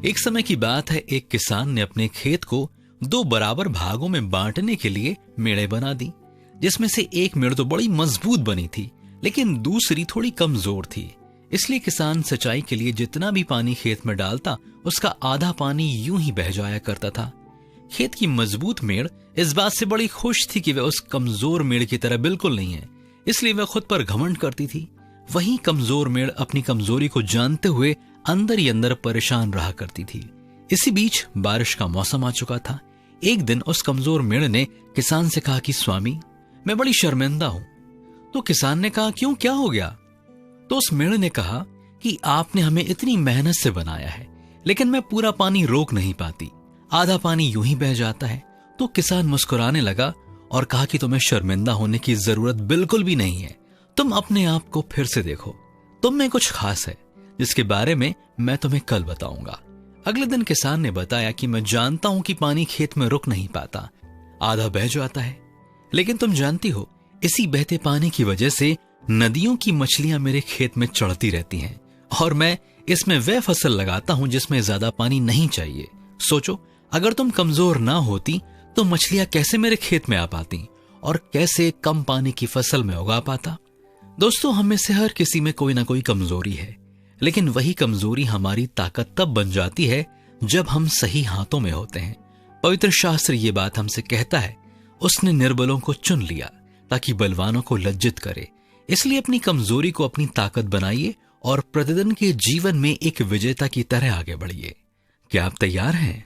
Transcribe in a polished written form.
एक समय की बात है, एक किसान ने अपने खेत को 2 बराबर भागों में बांटने के लिए मेड़े बना दी, जिसमें से एक मेड़ तो बड़ी मजबूत बनी थी, लेकिन दूसरी थोड़ी कमजोर थी। इसलिए किसान सिंचाई के लिए जितना भी पानी खेत में डालता, उसका आधा पानी यूं ही बह जाया करता था। खेत की मजबूत मेड़ इस बात से बड़ी खुश थी कि वह उस कमजोर मेड़ की तरह बिल्कुल नहीं है, इसलिए वह खुद पर घमंड करती थी। वहीं कमजोर मेड़ अपनी कमजोरी को जानते हुए अंदर ही अंदर परेशान रहा करती थी। इसी बीच बारिश का मौसम आ चुका था। एक दिन उस कमजोर मेड़ ने किसान से कहा कि स्वामी, मैं बड़ी शर्मिंदा हूं। तो किसान ने कहा, क्यों, क्या हो गया? तो उस मेड़ ने कहा कि आपने हमें इतनी मेहनत से बनाया है, लेकिन मैं पूरा पानी रोक नहीं पाती, आधा पानी यूं ही बह जाता है। तो किसान मुस्कुराने लगा और कहा कि तुम्हें शर्मिंदा होने की जरूरत बिल्कुल भी नहीं है। तुम अपने आप को फिर से देखो, तुम में कुछ खास है जिसके बारे में मैं तुम्हें कल बताऊंगा। अगले दिन किसान ने बताया कि मैं जानता हूं कि पानी खेत में रुक नहीं पाता, आधा बह जाता है, लेकिन तुम जानती हो, इसी बहते पानी की वजह से नदियों की मछलियां मेरे खेत में चढ़ती रहती हैं और मैं इसमें वह फसल लगाता हूं जिसमें ज्यादा पानी नहीं चाहिए। सोचो, अगर तुम कमजोर ना होती तो मछलियां कैसे मेरे खेत में आ पाती और कैसे कम पानी की फसल में उगा पाता। दोस्तों, हम में से हर किसी में कोई ना कोई कमजोरी है, लेकिन वही कमजोरी हमारी ताकत तब बन जाती है जब हम सही हाथों में होते हैं। पवित्र शास्त्र ये बात हमसे कहता है, उसने निर्बलों को चुन लिया ताकि बलवानों को लज्जित करे। इसलिए अपनी कमजोरी को अपनी ताकत बनाइए और प्रतिदिन के जीवन में एक विजेता की तरह आगे बढ़िए। क्या आप तैयार हैं?